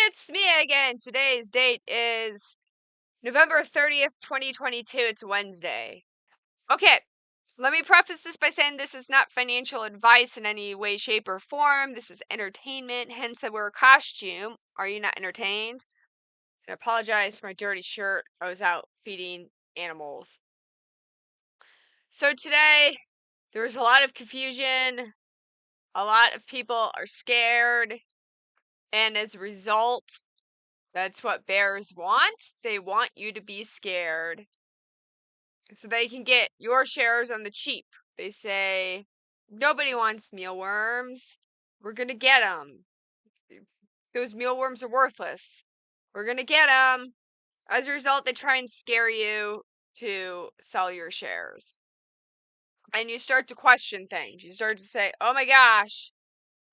It's me again. Today's date is November 30th, 2022. It's Wednesday. Okay, let me preface this by saying this is not financial advice in any way, shape, or form. This is entertainment, hence I wear a costume. Are you not entertained? I apologize for my dirty shirt. I was out feeding animals. So today, there's a lot of confusion. A lot of people are scared. And as a result, that's what bears want. They want you to be scared so they can get your shares on the cheap. They say, nobody wants mealworms. We're going to get them. Those mealworms are worthless. We're going to get them. As a result, they try and scare you to sell your shares. And you start to question things. You start to say, oh my gosh,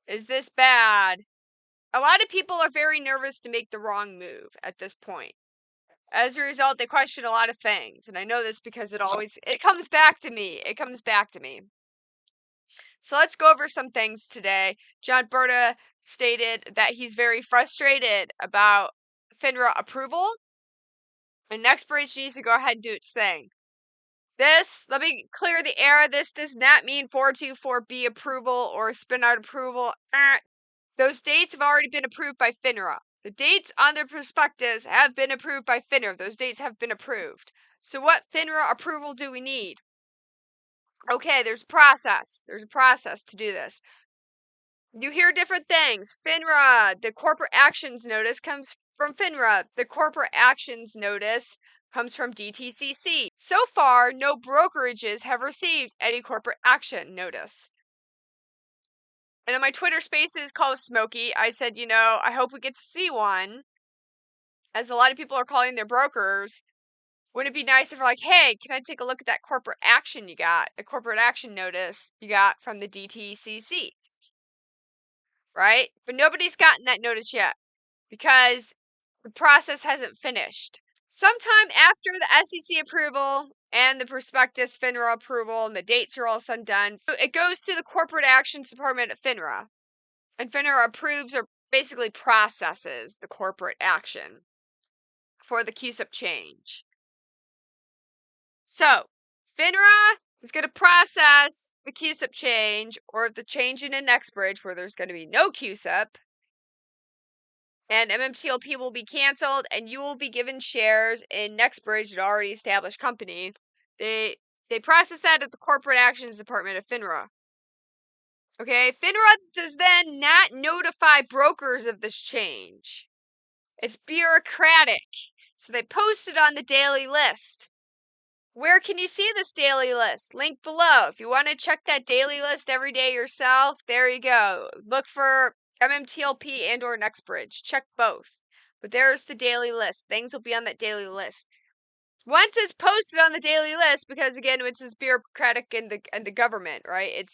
is this bad? A lot of people are very nervous to make the wrong move at this point. As a result, they question a lot of things. And I know this because it comes back to me. It comes back to me. So let's go over some things today. John Berta stated that he's very frustrated about FINRA approval. And NextBridge needs to go ahead and do its thing. Let me clear the air. This does not mean 424B approval or spin-out approval. Those dates have already been approved by FINRA. The dates on their prospectus have been approved by FINRA. Those dates have been approved. So what FINRA approval do we need? Okay, there's a process. There's a process to do this. You hear different things. FINRA, the corporate actions notice comes from FINRA. The corporate actions notice comes from DTCC. So far, no brokerages have received any corporate action notice. And in my Twitter spaces called Smokey, I said, I hope we get to see one. As a lot of people are calling their brokers, wouldn't it be nice if we're like, hey, can I take a look at that corporate action you got? The corporate action notice you got from the DTCC. Right? But nobody's gotten that notice yet because the process hasn't finished. Sometime after the SEC approval and the prospectus FINRA approval and the dates are all said and done, it goes to the corporate actions department at FINRA. And FINRA approves or basically processes the corporate action for the CUSIP change. So, FINRA is going to process the CUSIP change or the change in NextBridge where there's going to be no CUSIP. And MMTLP will be canceled, and you will be given shares in NextBridge, an already established company. They process that at the Corporate Actions Department of FINRA. Okay, FINRA does then not notify brokers of this change. It's bureaucratic. So they post it on the daily list. Where can you see this daily list? Link below. If you want to check that daily list every day yourself, there you go. Look for MMTLP and or NextBridge. Check both. But there's the daily list. Things will be on that daily list. Once it's posted on the daily list, because again, it's this bureaucratic and the government, right?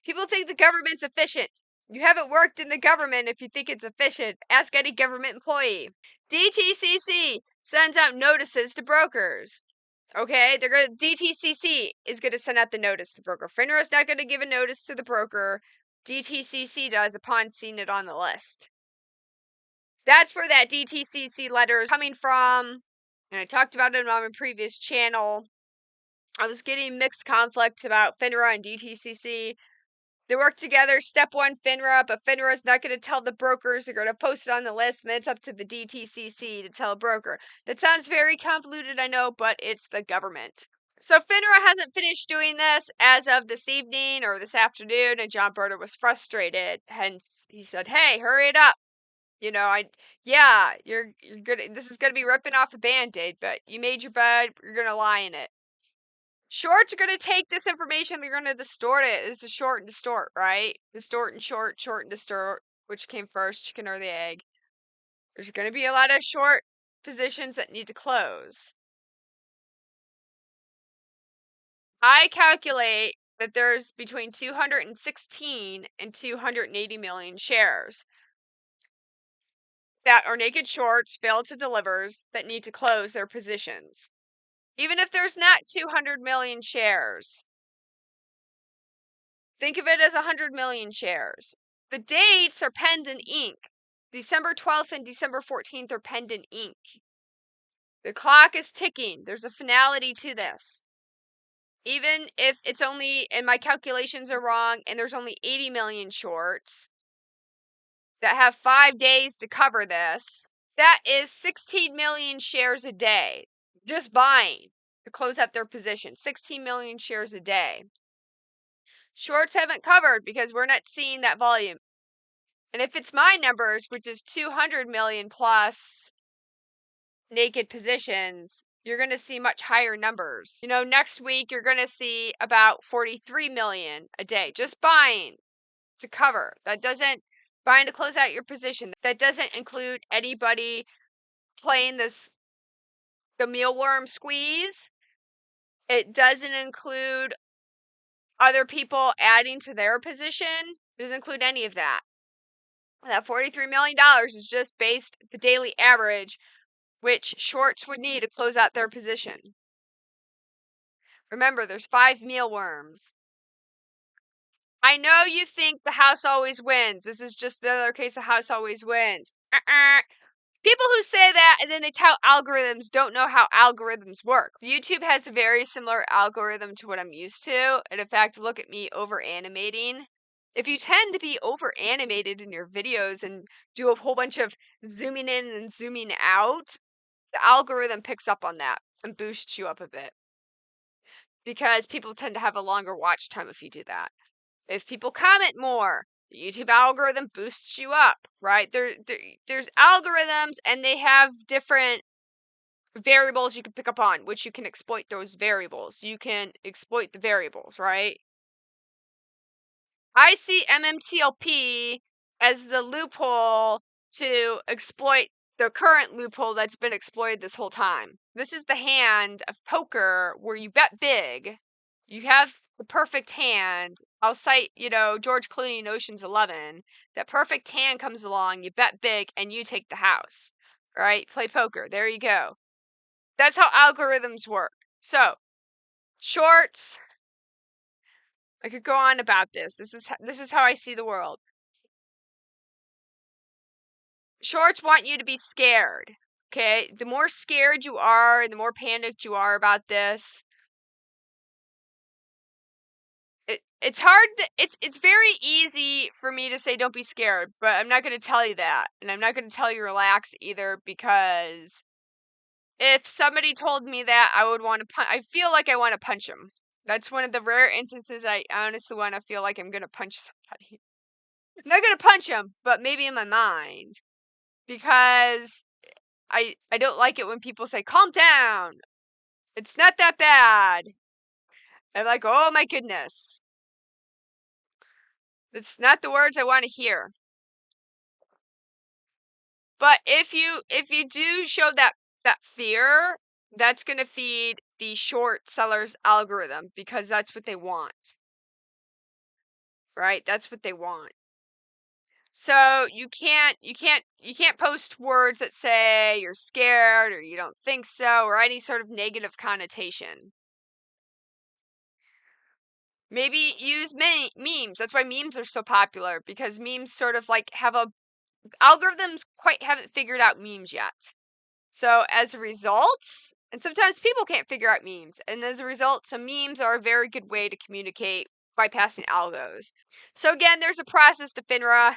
People think the government's efficient. You haven't worked in the government if you think it's efficient. Ask any government employee. DTCC sends out notices to brokers. Okay, DTCC is going to send out the notice to the broker. FINRA is not going to give a notice to the broker. DTCC does upon seeing it on the list. That's where that DTCC letter is coming from. And I talked about it on my previous channel. I was getting mixed conflicts about FINRA and DTCC. They work together, step one FINRA, but FINRA is not going to tell the brokers. They're going to post it on the list, and then it's up to the DTCC to tell a broker. That sounds very convoluted, I know, but it's the government. So FINRA hasn't finished doing this as of this evening or this afternoon, and John Berta was frustrated. Hence, he said, hey, hurry it up. You're good. This is going to be ripping off a Band-Aid, but you made your bed, you're going to lie in it. Shorts are going to take this information, they're going to distort it. This is short and distort, right? Distort and short and distort. Which came first, chicken or the egg? There's going to be a lot of short positions that need to close. I calculate that there's between 216 and 280 million shares that are naked shorts, failed to delivers, that need to close their positions. Even if there's not 200 million shares, think of it as 100 million shares. The dates are penned in ink. December 12th and December 14th are penned in ink. The clock is ticking. There's a finality to this. Even if it's only, and my calculations are wrong, and there's only 80 million shorts that have 5 days to cover this, that is 16 million shares a day. Just buying to close out their position. 16 million shares a day. Shorts haven't covered because we're not seeing that volume. And if it's my numbers, which is 200 million plus naked positions, you're going to see much higher numbers. You know, next week you're going to see about 43 million a day just buying to cover. That doesn't, buying to close out your position. That doesn't include anybody playing the mealworm squeeze. It doesn't include other people adding to their position. It doesn't include any of that. That $43 million is just based the daily average, which shorts would need to close out their position. Remember, there's 5 mealworms. I know you think the house always wins. This is just another case of house always wins. People who say that and then they tout algorithms don't know how algorithms work. YouTube has a very similar algorithm to what I'm used to. And in fact, look at me over animating. If you tend to be over animated in your videos and do a whole bunch of zooming in and zooming out, the algorithm picks up on that and boosts you up a bit. Because people tend to have a longer watch time if you do that. If people comment more, the YouTube algorithm boosts you up, right? There's algorithms and they have different variables you can pick up on, which you can exploit those variables. You can exploit the variables, right? I see MMTLP as the loophole to exploit the current loophole that's been exploited this whole time. This is the hand of poker where you bet big. You have the perfect hand. I'll cite, George Clooney in Ocean's 11. That perfect hand comes along, you bet big, and you take the house. All right? Play poker. There you go. That's how algorithms work. So, shorts. I could go on about this. This is how I see the world. Shorts want you to be scared. Okay? The more scared you are, the more panicked you are about this, it's hard to, it's very easy for me to say don't be scared, but I'm not going to tell you that. And I'm not going to tell you relax either, because if somebody told me that, I would want to I feel like I want to punch them. That's one of the rare instances I honestly want to feel like I'm going to punch somebody. I'm not going to punch them, but maybe in my mind, because I don't like it when people say calm down. It's not that bad. I'm like, "Oh my goodness." It's not the words I want to hear. But if you do show that fear, that's going to feed the short sellers algorithm, because that's what they want. Right? That's what they want. So you can't post words that say you're scared or you don't think so or any sort of negative connotation. Maybe use memes. That's why memes are so popular, because memes sort of like have algorithms quite haven't figured out memes yet. So as a result, and sometimes people can't figure out memes, and as a result, some memes are a very good way to communicate bypassing algos. So again, there's a process to FINRA,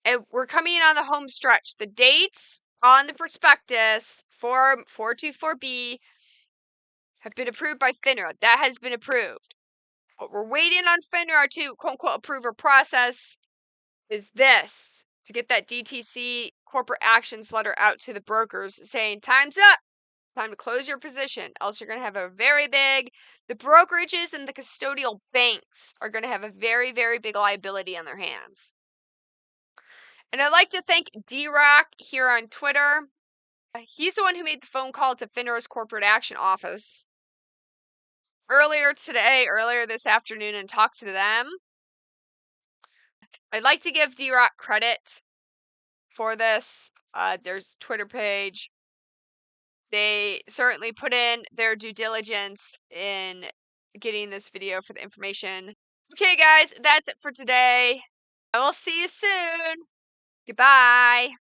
and we're coming in on the home stretch. The dates on the prospectus Form 424B have been approved by FINRA. That has been approved. What we're waiting on FINRA to quote-unquote approve or process is this, to get that DTC corporate actions letter out to the brokers saying time's up, time to close your position, else you're going to have the brokerages and the custodial banks are going to have a very, very big liability on their hands. And I'd like to thank D-Rock here on Twitter. He's the one who made the phone call to FINRA's corporate action office earlier this afternoon, and talked to them. I'd like to give D-Rock credit for this. There's a Twitter page. They certainly put in their due diligence in getting this video for the information. Okay, guys, that's it for today. I will see you soon. Goodbye.